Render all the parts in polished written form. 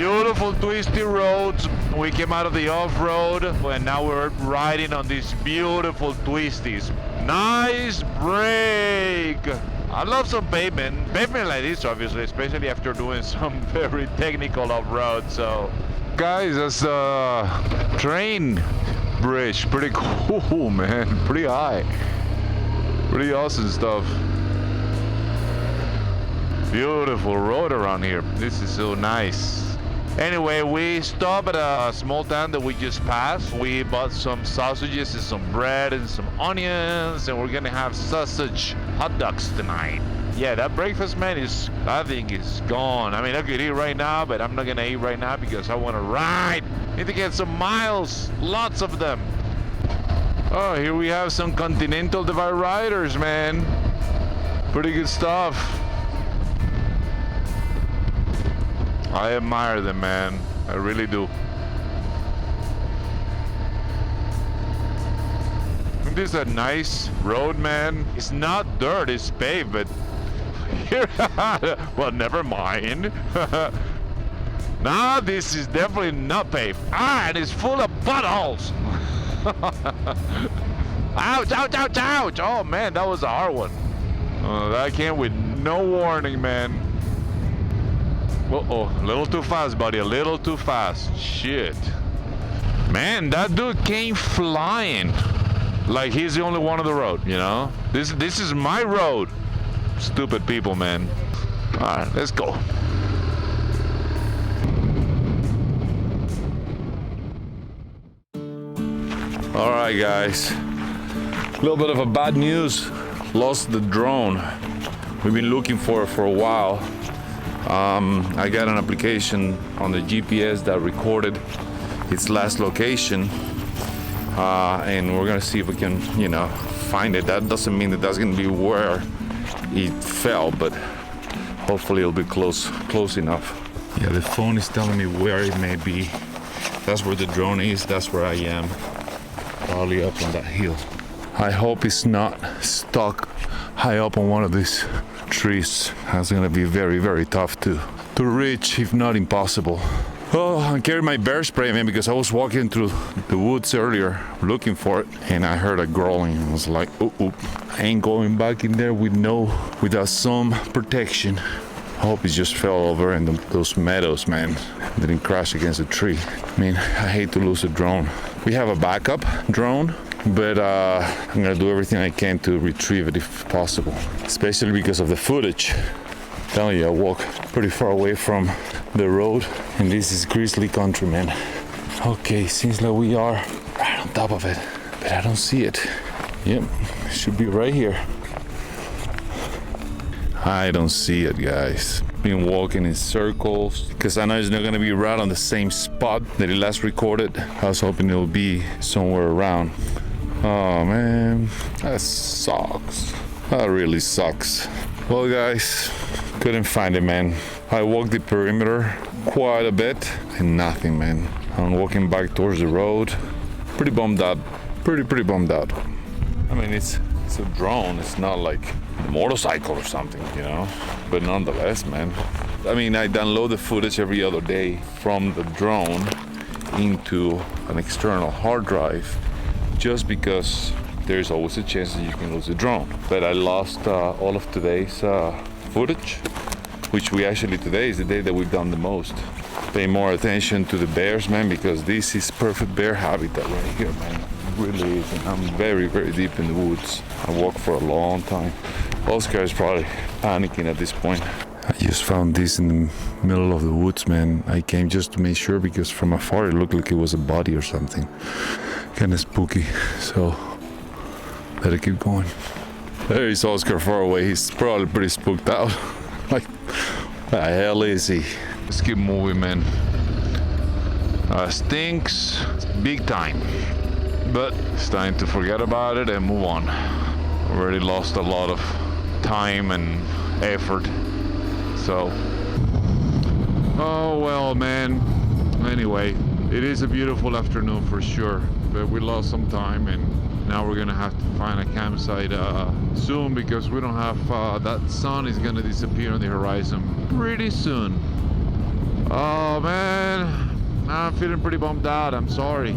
Beautiful twisty roads. We came out of the off-road and now we're riding on these beautiful twisties. Nice break. I love some pavement like this, obviously, especially after doing some very technical off-road. So guys, that's a train bridge. Pretty cool, man. Pretty high. Pretty awesome stuff. Beautiful road around here. This is so nice. Anyway, we stopped at a small town that we just passed. We bought some sausages and some bread and some onions, and we're gonna have sausage hot dogs tonight. Yeah, that breakfast, man, I think is gone. I mean, I could eat right now, but I'm not gonna eat right now because I want to ride. Need to get some miles, lots of them. Oh, here we have some Continental Divide riders, man. Pretty good stuff. I admire them, man. I really do. This is a nice road, man. It's not dirt, it's paved, but here, well, never mind. Nah, this is definitely not paved. Ah, and it's full of potholes. Ouch, ouch, ouch, ouch. Oh, man, that was a hard one. That came with no warning, man. Uh-oh, a little too fast, buddy, a little too fast. Shit. Man, that dude came flying. Like he's the only one on the road, you know? This is my road. Stupid people, man. Alright, let's go. Alright, guys. A little bit of a bad news. Lost the drone. We've been looking for it for a while. I got an application on the GPS that recorded its last location, and we're gonna see if we can, you know, find it. That doesn't mean that that's gonna be where it fell, but hopefully it'll be close enough. Yeah, the phone is telling me where it may be. That's where the drone is. That's where I am. Probably up on that hill. I hope it's not stuck high up on one of these trees. That's gonna be very, very tough to reach, if not impossible. Oh, I carried my bear spray, man, because I was walking through the woods earlier looking for it, and I heard a growling. I was like, oh, I ain't going back in there without some protection. I hope it just fell over in those meadows, man. Didn't crash against a tree. I mean, I hate to lose a drone. We have a backup drone, but I'm gonna do everything I can to retrieve it if possible, especially because of the footage. I'm telling you, I walk pretty far away from the road, and this is grizzly country, man. Okay, seems like we are right on top of it, but I don't see it. Yep, it should be right here. I don't see it, guys. Been walking in circles because I know it's not gonna be right on the same spot that it last recorded. I was hoping it'll be somewhere around. Oh man, that sucks. That really sucks. Well, guys, couldn't find it, man. I walked the perimeter quite a bit and nothing, man. I'm walking back towards the road. Pretty bummed out. Pretty bummed out. I mean, it's a drone. It's not like a motorcycle or something, you know. But nonetheless, man. I mean, I download the footage every other day from the drone into an external hard drive, just because there's always a chance that you can lose the drone. But I lost all of today's footage, which today is the day that we've done the most. Pay more attention to the bears, man, because this is perfect bear habitat right here, man. It really is, and I'm very, very deep in the woods. I walk for a long time. Oscar is probably panicking at this point. I just found this in the middle of the woods, man. I came just to make sure because from afar it looked like it was a body or something. Kinda spooky, so better keep going. There is Oscar far away. He's probably pretty spooked out. Like, what the hell is he? Let's keep moving, man. Stinks big time, but it's time to forget about it and move on. Already lost a lot of time and effort, so oh well, man. Anyway, it is a beautiful afternoon for sure, but we lost some time, and now we're gonna have to find a campsite soon, because we don't have that sun is gonna disappear on the horizon pretty soon. Oh man, I'm feeling pretty bummed out. I'm sorry.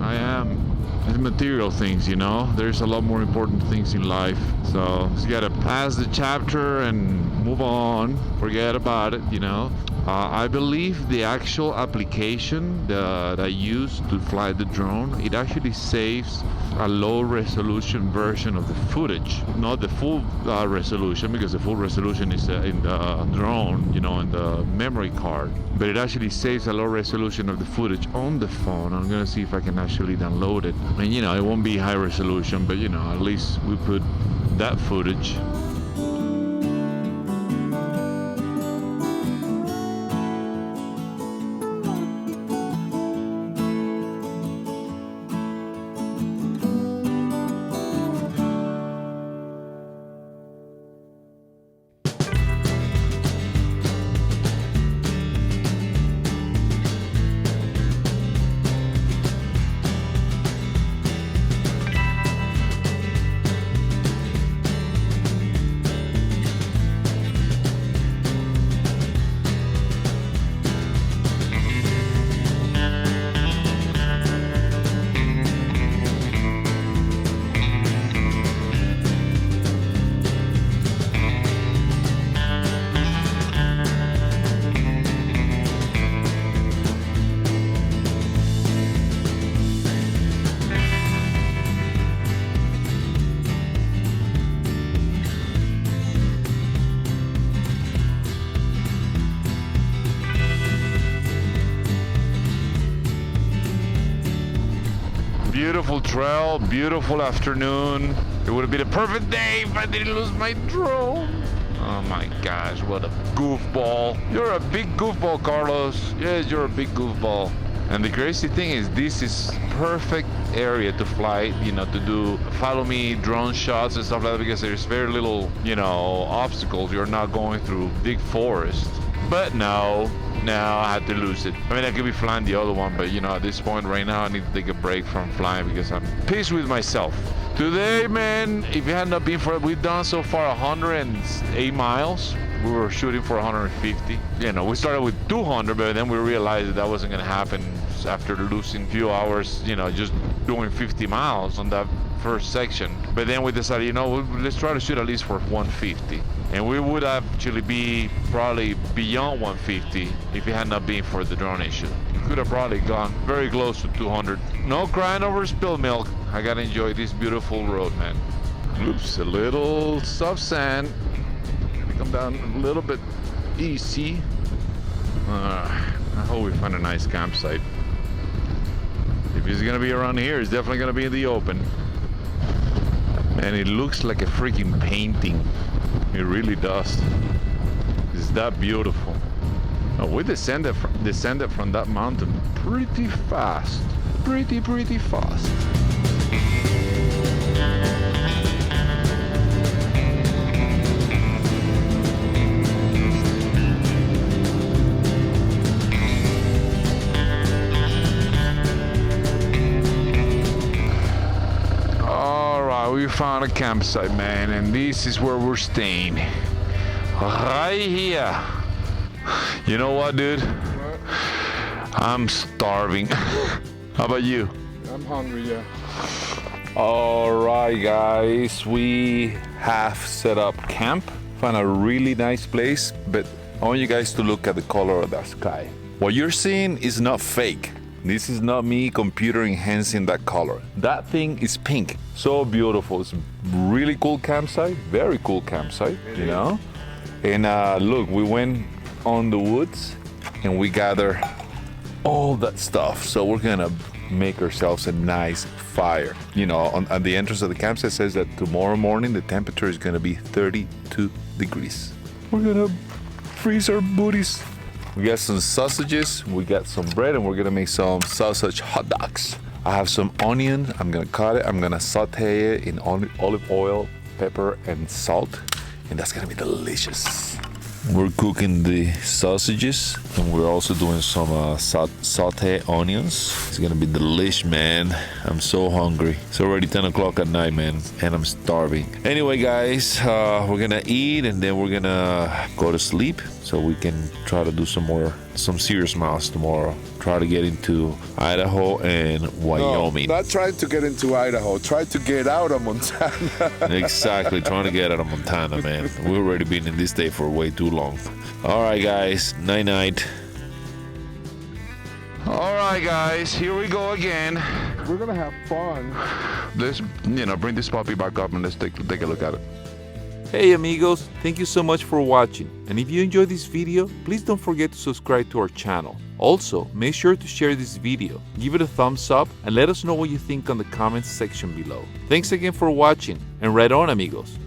I am. It's material things, you know. There's a lot more important things in life. So just gotta pass the chapter and move on. Forget about it, you know. I believe the actual application that I use to fly the drone, it actually saves a low resolution version of the footage, not the full resolution, because the full resolution is in the drone, you know, in the memory card. But it actually saves a low resolution of the footage on the phone. I'm gonna see if I can actually download it. And you know, it won't be high resolution, but you know, at least we put that footage. Beautiful trail, beautiful afternoon. It would have been a perfect day if I didn't lose my drone. Oh my gosh, what a goofball. You're a big goofball, Carlos. Yes, you're a big goofball. And the crazy thing is, this is perfect area to fly, you know, to do follow me drone shots and stuff like that, because there's very little, you know, obstacles. You're not going through big forest. But no, I had to lose it. I mean, I could be flying the other one, but you know, at this point right now, I need to take a break from flying because I'm pissed with myself. Today, man, if it had not been for it, we've done so far 108 miles. We were shooting for 150. You know, we started with 200, but then we realized that wasn't gonna happen after losing a few hours, you know, just doing 50 miles on that first section. But then we decided, you know, let's try to shoot at least for 150. And we would actually be probably beyond 150 if it had not been for the drone issue. We could have probably gone very close to 200. No crying over spilled milk. I gotta enjoy this beautiful road, man. Oops, a little soft sand. Come down a little bit easy. I hope we find a nice campsite. If it's gonna be around here, it's definitely gonna be in the open. Man, it looks like a freaking painting. It really does. It's that beautiful. Oh, we descended from that mountain pretty fast. Pretty fast. We found a campsite, man, and this is where we're staying. Right here. You know what, dude? What? I'm starving. How about you? I'm hungry, yeah. Alright, guys, we have set up camp. Found a really nice place, but I want you guys to look at the color of that sky. What you're seeing is not fake. This is not me computer enhancing that color. That thing is pink. So beautiful. It's a really cool campsite. Very cool campsite, you know? And look, we went on the woods and we gather all that stuff. So we're gonna make ourselves a nice fire. You know, at the entrance of the campsite says that tomorrow morning the temperature is gonna be 32 degrees. We're gonna freeze our booties. We got some sausages, we got some bread, and we're gonna make some sausage hot dogs. I have some onion, I'm gonna cut it, I'm gonna saute it in olive oil, pepper, and salt, and that's gonna be delicious. We're cooking the sausages, and we're also doing some saute onions. It's gonna be delish, man. I'm so hungry. It's already 10 o'clock at night, man, and I'm starving. Anyway, guys, we're gonna eat, and then we're gonna go to sleep. so we can try to do some serious miles tomorrow. Try to get into Idaho and Wyoming. No, not trying to get into Idaho. Try to get out of Montana. Exactly, trying to get out of Montana, man. We've already been in this state for way too long. All right, guys. Night. All right, guys, here we go again. We're gonna have fun. Let's, bring this puppy back up and let's take a look at it. Hey amigos, thank you so much for watching, and if you enjoyed this video, please don't forget to subscribe to our channel. Also, make sure to share this video, give it a thumbs up, and let us know what you think on the comments section below. Thanks again for watching, and right on amigos!